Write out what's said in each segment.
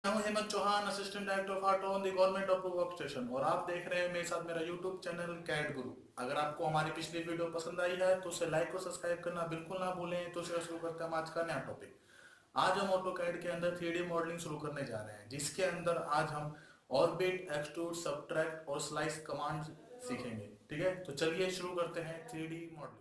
मैं हूं Hemant Chauhan, assistant director of art on the government of work station, और आप देख रहे हैं मेरे साथ मेरा यूट्यूब चैनल कैड गुरु। अगर आपको हमारी पिछली वीडियो पसंद आई है तो उसे लाइक और सब्सक्राइब करना बिल्कुल ना भूलें। तो शुरू करते हैं हम आज का नया टॉपिक। आज हम ऑटो कैड के अंदर 3D मॉडलिंग शुरू करने जा रहे हैं, जिसके अंदर आज हम ऑर्बिट, एक्सट्रूड, सब्ट्रैक्ट और स्लाइस कमांड सीखेंगे। ठीक है, तो चलिए शुरू करते हैं 3D मॉडलिंग।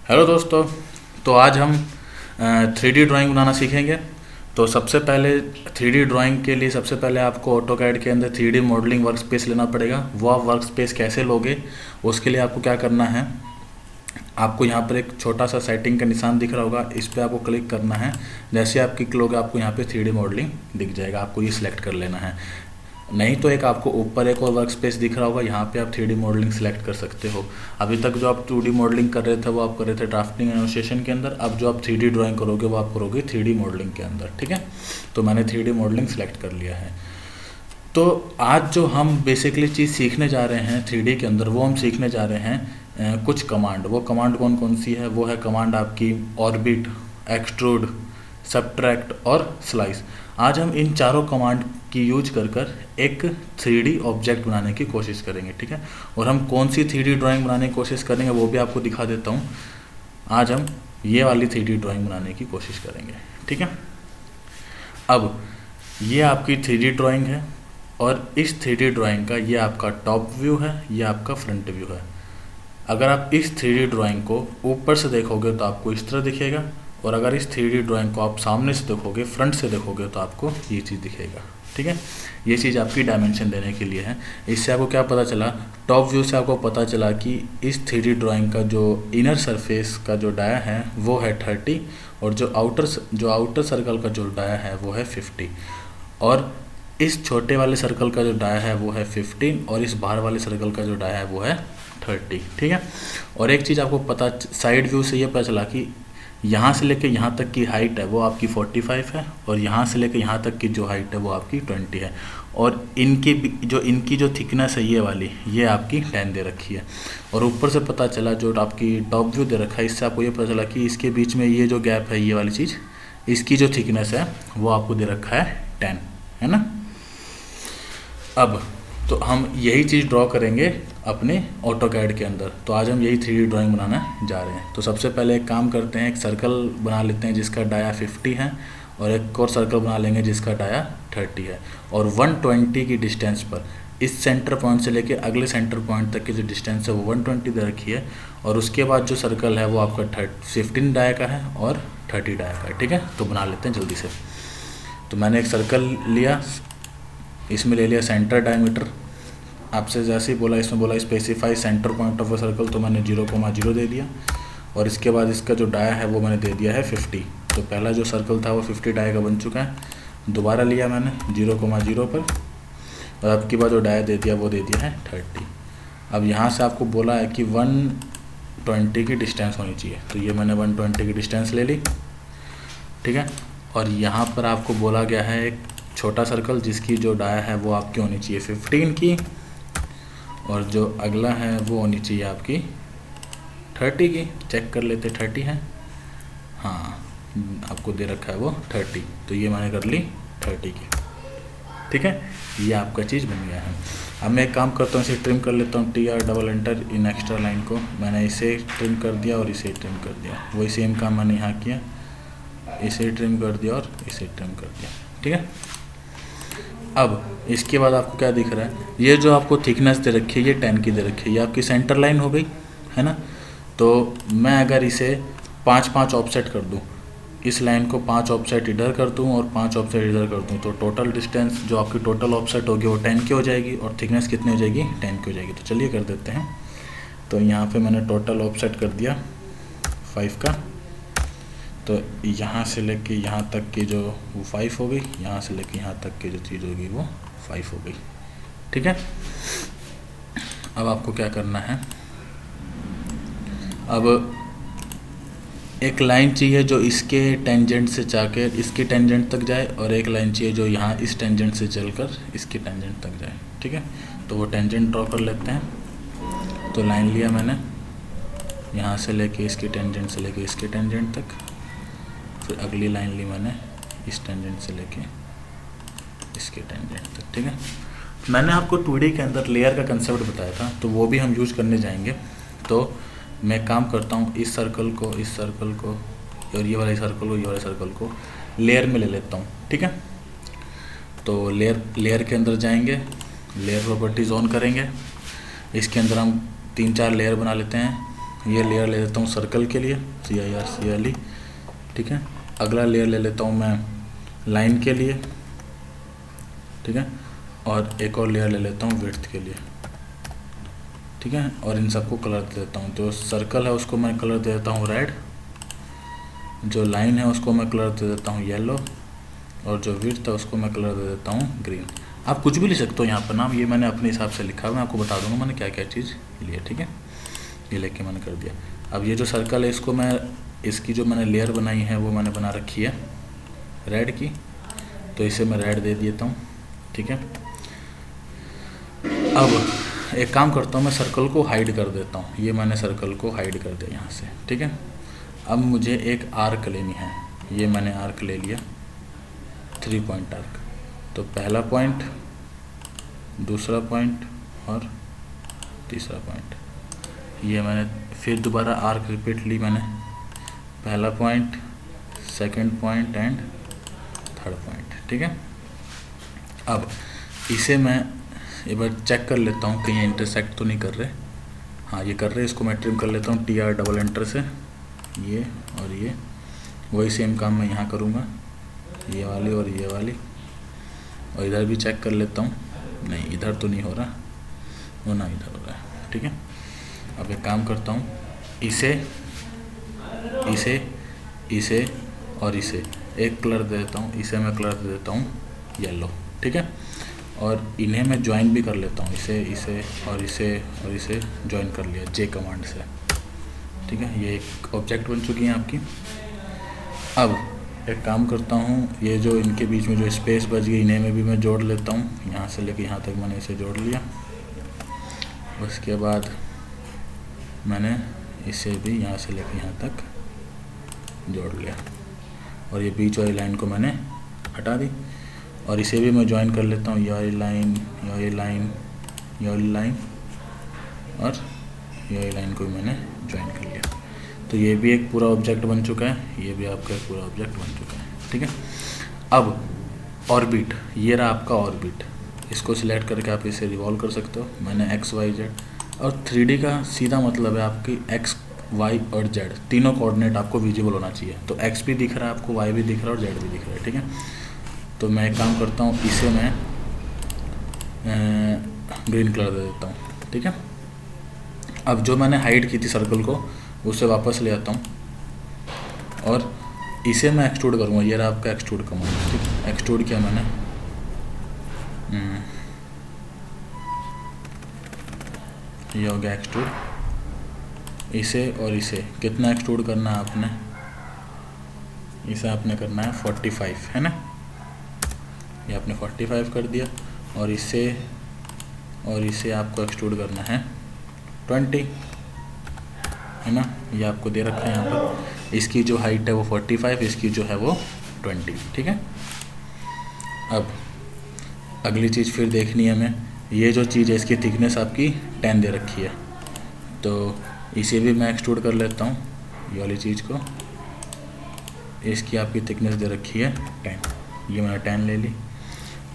हेलो दोस्तों, तो आज हम 3D ड्राइंग बनाना सीखेंगे। तो सबसे पहले 3D ड्राइंग के लिए सबसे पहले आपको ऑटोकैड के अंदर 3D मॉडलिंग वर्क स्पेस लेना पड़ेगा। वो आप वर्क स्पेस कैसे लोगे, उसके लिए आपको क्या करना है, आपको यहाँ पर एक छोटा सा सेटिंग का निशान दिख रहा होगा, इस पर आपको क्लिक करना है। जैसे आप क्लिक करोगे आपको यहाँ पे 3D मॉडलिंग दिख जाएगा, आपको ये सिलेक्ट कर लेना है। नहीं तो एक आपको ऊपर एक और वर्क स्पेस दिख रहा होगा, यहाँ पे आप 3D मॉडलिंग सेलेक्ट कर सकते हो। अभी तक जो आप 2D मॉडलिंग कर रहे थे वो आप कर रहे थे ड्राफ्टिंग एनोटेशन के अंदर, अब जो आप 3D ड्राइंग करोगे वो आप करोगे 3D मॉडलिंग के अंदर। ठीक है, तो मैंने 3D मॉडलिंग सेलेक्ट कर लिया है। तो आज जो हम बेसिकली चीज़ सीखने जा रहे हैं 3D के अंदर, वो हम सीखने जा रहे हैं कुछ कमांड। वो कमांड कौन कौन सी है, वो है कमांड आपकी ऑर्बिट, एक्सट्रूड, सब्ट्रैक्ट और स्लाइस। आज हम इन चारों कमांड की यूज कर एक 3D ऑब्जेक्ट बनाने की कोशिश करेंगे। ठीक है, और हम कौन सी 3D ड्राइंग बनाने की कोशिश करेंगे वो भी आपको दिखा देता हूँ। आज हम ये वाली 3D ड्राइंग बनाने की कोशिश करेंगे। ठीक है, अब ये आपकी 3D ड्राइंग है, और इस 3D ड्राइंग का ये आपका टॉप व्यू है, ये आपका फ्रंट व्यू है। अगर आप इस 3D ड्राइंग को ऊपर से देखोगे तो आपको इस तरह दिखेगा, और अगर इस 3D ड्राइंग को आप सामने से देखोगे, फ्रंट से देखोगे, तो आपको ये चीज़ दिखेगा। ठीक है, ये चीज़ आपकी डायमेंशन देने के लिए है। इससे आपको क्या पता चला, टॉप व्यू से आपको पता चला कि इस 3D ड्राइंग का जो इनर सरफेस का जो डाया है वो है 30, और जो आउटर सर्कल का जो डाया है वो है 50, और इस छोटे वाले सर्कल का जो डाया है वो है 15, और इस बाहर वाले सर्कल का जो डाया है वो है 30। ठीक है, और एक चीज़ आपको पता साइड व्यू से ये पता चला कि यहाँ से लेके यहाँ तक की हाइट है वो आपकी 45 है, और यहाँ से लेके यहाँ तक की जो हाइट है वो आपकी 20 है, और इनकी जो थिकनेस है ये वाली, ये आपकी 10 दे रखी है। और ऊपर से पता चला जो आपकी टॉप व्यू दे रखा है, इससे आपको ये पता चला कि इसके बीच में ये जो गैप है, ये वाली चीज़, इसकी जो थिकनेस है वो आपको दे रखा है 10, है ना। अब तो हम यही चीज़ ड्रॉ करेंगे अपने ऑटोकैड के अंदर। तो आज हम यही 3D ड्राइंग बनाना जा रहे हैं। तो सबसे पहले एक काम करते हैं, एक सर्कल बना लेते हैं जिसका डाया 50 है, और एक और सर्कल बना लेंगे जिसका डाया 30 है, और 120 की डिस्टेंस पर इस सेंटर पॉइंट से लेके अगले सेंटर पॉइंट तक की जो डिस्टेंस है वो 120 दे रखी है। और उसके बाद जो सर्कल है वो आपका 15 डाया का है और 30 डाया का है। ठीक है, तो बना लेते हैं जल्दी से। तो मैंने एक सर्कल लिया, इसमें ले लिया सेंटर डायमीटर। आपसे जैसे ही बोला, इसमें बोला specify centre point of a circle, तो मैंने 0,0 दे दिया, और इसके बाद इसका जो डाया है वो मैंने दे दिया है 50। तो पहला जो सर्कल था वो 50 डाया का बन चुका है। दोबारा लिया मैंने 0,0 पर, और अब की बार जो डाया दे दिया वो दे दिया है 30। अब यहाँ से आपको बोला है कि 120 की डिस्टेंस होनी चाहिए, तो ये मैंने 120 की डिस्टेंस ले ली। ठीक है, और यहाँ पर आपको बोला गया है एक छोटा सर्कल जिसकी जो डाया है वो आपकी होनी चाहिए 15 की, और जो अगला है वो होनी चाहिए आपकी 30 की। चेक कर लेते 30 है, हाँ आपको दे रखा है वो 30, तो ये मैंने कर ली 30 की। ठीक है, ये आपका चीज़ बन गया है। अब मैं एक काम करता हूँ, इसे ट्रिम कर लेता हूँ, TR double enter in extra line को मैंने इसे ट्रिम कर दिया और इसे ट्रिम कर दिया। वही सेम काम मैंने यहाँ किया, इसे ट्रिम कर दिया और इसे ट्रिम कर दिया। ठीक है, अब इसके बाद आपको क्या दिख रहा है, ये जो आपको थिकनेस दे रखी है ये 10 की दे रखी है, ये आपकी सेंटर लाइन हो गई, है ना। तो मैं अगर इसे 5-5 ऑफसेट कर दूँ, इस लाइन को 5 ऑफसेट इधर कर दूँ और 5 ऑफसेट इधर कर दूँ, तो टोटल डिस्टेंस जो आपकी टोटल ऑफसेट होगी वो 10 की हो जाएगी, और थिकनेस कितनी हो जाएगी, 10 की हो जाएगी। तो चलिए कर देते हैं। तो यहाँ पे मैंने टोटल ऑफसेट कर दिया 5 का, तो यहाँ से लेके यहाँ तक की जो वो 5 हो गई, यहाँ से लेके यहाँ तक की जो चीज़ होगी वो 5 हो गई। ठीक है, अब आपको क्या करना है, अब एक लाइन चाहिए जो इसके टेंजेंट से जाकर इसके टेंजेंट तक जाए, और एक लाइन चाहिए जो यहाँ इस टेंजेंट से चलकर इसके टेंजेंट तक जाए। ठीक है, तो वो टेंजेंट ड्रॉ कर लेते हैं। तो लाइन लिया मैंने, यहाँ से लेके इसकी टेंजेंट से लेके इसके टेंजेंट तक, फिर अगली लाइन ली मैंने इस टेंजेंट से लेके इसके टेंजेंट तक। ठीक है, मैंने आपको 2D के अंदर लेयर का कंसेप्ट बताया था, तो वो भी हम यूज करने जाएंगे। तो मैं काम करता हूँ, इस सर्कल को और ये वाले सर्कल को लेयर में ले लेता हूँ। ठीक है, तो लेयर के अंदर जाएंगे, लेयर प्रॉपर्टीज ऑन करेंगे, इसके अंदर हम 3-4 लेयर बना लेते हैं। ये लेयर ले लेता हूँ सर्कल के लिए, CIRCLE। ठीक है, अगला लेयर ले लेता हूँ मैं लाइन के लिए। ठीक है, और एक और लेयर ले लेता हूँ विड्थ के लिए। ठीक है, और इन सबको कलर दे देता हूँ। जो सर्कल है उसको मैं कलर दे देता हूँ रेड, जो लाइन है उसको मैं कलर दे देता हूँ येलो, और जो विड्थ है उसको मैं कलर दे देता हूँ ग्रीन। आप कुछ भी लिख सकते हो यहाँ पर नाम, ये मैंने अपने हिसाब से लिखा है, मैं आपको बता दूंगा मैंने क्या क्या चीज़ लिया। ठीक है, ये लेके मैंने कर दिया। अब ये जो सर्कल है इसको मैं, इसकी जो मैंने लेयर बनाई है वो मैंने बना रखी है रेड की, तो इसे मैं रेड दे देता हूँ। ठीक है, अब एक काम करता हूँ, मैं सर्कल को हाइड कर देता हूँ। ये मैंने सर्कल को हाइड कर दिया यहाँ से। ठीक है, अब मुझे एक आर्क लेनी है, ये मैंने आर्क ले लिया, 3 पॉइंट आर्क। तो पहला पॉइंट, दूसरा पॉइंट और तीसरा पॉइंट, ये मैंने फिर दोबारा आर्क रिपीट ली मैंने, पहला point, second point and third point. ठीक है, अब इसे मैं एक बार चेक कर लेता हूँ कहीं इंटरसेक्ट तो नहीं कर रहे। हाँ, ये कर रहे, इसको मैं ट्रिम कर लेता हूँ TR डबल एंटर से, ये और ये। वही सेम काम मैं यहाँ करूँगा, ये वाली और ये वाली, और इधर भी चेक कर लेता हूँ। नहीं, इधर तो नहीं हो रहा, वो ना इधर हो रहा है। ठीक है, अब एक काम करता हूँ, इसे और इसे एक कलर दे देता हूँ, इसे मैं कलर दे देता हूँ येलो। ठीक है, और इन्हें मैं ज्वाइन भी कर लेता हूँ, इसे और इसे ज्वाइन कर लिया J कमांड से। ठीक है, ये एक ऑब्जेक्ट बन चुकी है आपकी। अब एक काम करता हूँ, ये जो इनके बीच में जो स्पेस बच गई इन्हें में भी मैं जोड़ लेता हूँ, यहाँ से लेके यहाँ तक मैंने इसे जोड़ लिया। उसके बाद मैंने इसे भी यहाँ से लेके यहाँ तक जोड़ लिया, और ये बीच वाली लाइन को मैंने हटा दी, और इसे भी मैं ज्वाइन कर लेता हूँ, ये वाली लाइन और ये वाली लाइन को भी मैंने ज्वाइन कर लिया। तो ये भी एक पूरा ऑब्जेक्ट बन चुका है, ये भी आपका एक पूरा ऑब्जेक्ट बन चुका है। ठीक है, अब ऑर्बिट, ये रहा आपका ऑर्बिट, इसको सिलेक्ट करके आप इसे रिवॉल्व कर सकते हो। मैंने X Y Z, और 3D का सीधा मतलब है आपकी X Y और Z तीनों कोऑर्डिनेट आपको विजिबल होना चाहिए। तो X भी दिख रहा है आपको, Y भी दिख रहा है और Z भी दिख रहा है। ठीक है, तो मैं एक काम करता हूँ, इसे मैं ग्रीन कलर दे देता हूँ। ठीक है, अब जो मैंने हाइड की थी सर्कल को उसे वापस ले आता हूँ, और इसे मैं एक्सट्रूड करूँगा। ये रहा आपका एक्सट्रूड कमांड। ठीक है, एक्सट्रूड किया मैंने, ये हो गया एक्सट्रूड। इसे और इसे कितना एक्सट्रूड करना है आपने, इसे आपने करना है 45, है ना, ये आपने 45 कर दिया, और इसे आपको एक्सट्रूड करना है 20, है ना, ये आपको दे रखा है यहाँ पर। इसकी जो हाइट है वो 45, इसकी जो है वो 20। ठीक है, अब अगली चीज़ फिर देखनी है हमें, ये जो चीज़ है इसकी थिकनेस आपकी 10 दे रखी है, तो इसे भी मैं एक्सट्रूड कर लेता हूँ, ये वाली चीज़ को। इसकी आपकी थिकनेस दे रखी है 10, ये मैंने 10 ले ली,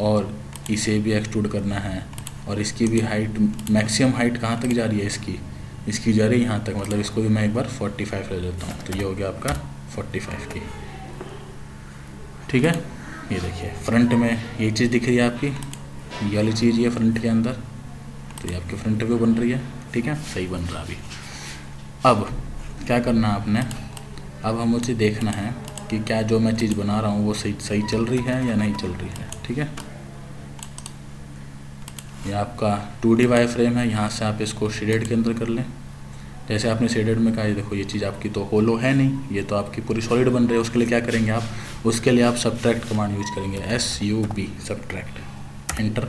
और इसे भी एक्सट्रूड करना है, और इसकी भी हाइट, मैक्सिमम हाइट कहाँ तक जा रही है इसकी जा रही है यहाँ तक, मतलब इसको भी मैं एक बार 45 ले लेता हूँ। तो ये हो गया आपका 45 की। ठीक है, ये देखिए फ्रंट में ये चीज़ दिख रही है आपकी, ये वाली चीज़ ये फ्रंट के अंदर, तो ये आपकी फ्रंट व्यू बन रही है। ठीक है, सही बन रहा है अभी। अब क्या करना है आपने, अब हम मुझे देखना है कि क्या जो मैं चीज़ बना रहा हूँ वो सही चल रही है या नहीं चल रही है। ठीक है, ये आपका 2D वाई फ्रेम है, यहाँ से आप इसको शेडेड के अंदर कर लें। जैसे आपने शेडेड में कहा, ये देखो ये चीज़ आपकी तो होलो है नहीं, ये तो आपकी पूरी सॉलिड बन रही है। उसके लिए क्या करेंगे आप, उसके लिए आप सबट्रैक्ट कमांड यूज करेंगे, SUB सबट्रैक्ट, एंटर।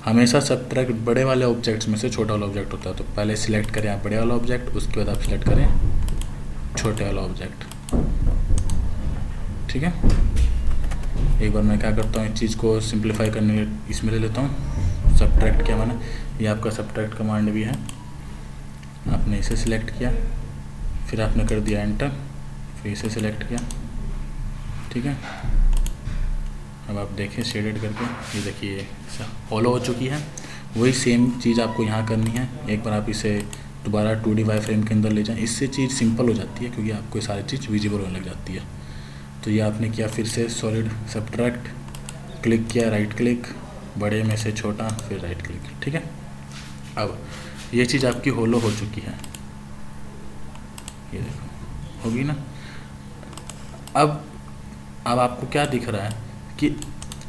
हमेशा सब्ट्रैक्ट बड़े वाले ऑब्जेक्ट्स में से छोटा वाला ऑब्जेक्ट होता है। तो पहले सिलेक्ट करें आप बड़े वाला ऑब्जेक्ट, उसके बाद आप सिलेक्ट करें छोटे वाला ऑब्जेक्ट। ठीक है, एक बार मैं क्या करता हूँ, इस चीज़ को सिंप्लीफाई करने के इसमें ले लेता हूँ। सब्ट्रैक्ट क्या माना, ये आपका सब्ट्रैक्ट कमांड भी है। आपने इसे सिलेक्ट किया, फिर आपने कर दिया एंटर, फिर इसे सिलेक्ट किया। ठीक है, अब आप देखें शेडेड करके, ये देखिए फॉलो हो चुकी है। वही सेम चीज़ आपको यहाँ करनी है। एक बार आप इसे दोबारा 2D वाई फ्रेम के अंदर ले जाएं, इससे चीज़ सिंपल हो जाती है क्योंकि आपको सारी चीज़ विजिबल होने लग जाती है। तो ये आपने किया, फिर से सॉलिड सब्ट्रैक्ट, क्लिक किया, राइट क्लिक, बड़े में से छोटा, फिर राइट क्लिक। ठीक है, अब ये चीज़ आपकी होलो हो चुकी है, ये देखो होगी ना। अब आपको क्या दिख रहा है कि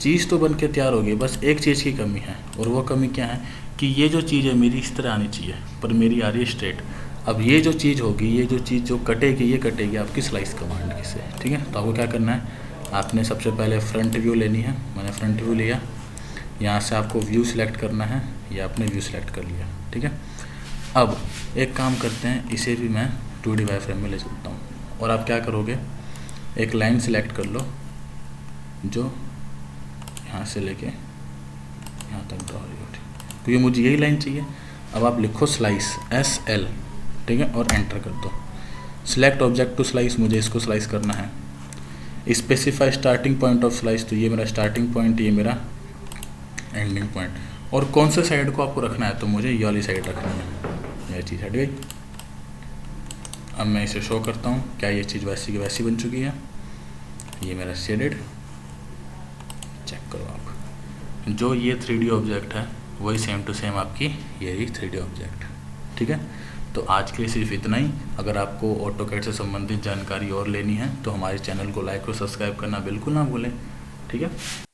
चीज़ तो बन के तैयार हो गई, बस एक चीज़ की कमी है। और वो कमी क्या है कि ये जो चीज़ है मेरी इस तरह आनी चाहिए, पर मेरी आ रही है स्ट्रेट। अब ये जो चीज़ होगी, ये जो चीज़ जो कटेगी, ये कटेगी आपकी स्लाइस कमांड की से। ठीक है, तो आपको क्या करना है, आपने सबसे पहले फ्रंट व्यू लेनी है। मैंने फ्रंट व्यू लिया, यहाँ से आपको व्यू सिलेक्ट करना है, ये आपने व्यू सिलेक्ट कर लिया। ठीक है, अब एक काम करते हैं, इसे भी मैं 2D वाई फ्रेम में ले सकता हूँ। और आप क्या करोगे, एक लाइन सिलेक्ट कर लो जो यहाँ से लेके यहाँ तक ड्रॉ हो, क्योंकि मुझे यही लाइन चाहिए। अब आप लिखो स्लाइस SL, ठीक है, और एंटर कर दो। सिलेक्ट ऑब्जेक्ट टू स्लाइस, मुझे इसको स्लाइस करना है। Specify starting point of slice, तो ये मेरा स्टार्टिंग पॉइंट, ये मेरा एंडिंग पॉइंट। और कौन से साइड को आपको रखना है, तो मुझे ये वाली साइड रखनी है। ये चीज़ हट गई। अब मैं इसे शो करता हूँ, क्या ये चीज़ वैसी की वैसी बन चुकी है। ये मेरा शेडेड, चेक करो आप, जो ये 3D ऑब्जेक्ट है वही सेम टू सेम आपकी ये रही 3D ऑब्जेक्ट। ठीक है, तो आज के लिए सिर्फ इतना ही। अगर आपको ऑटोकैड से संबंधित जानकारी और लेनी है तो हमारे चैनल को लाइक और सब्सक्राइब करना बिल्कुल ना भूलें। ठीक है।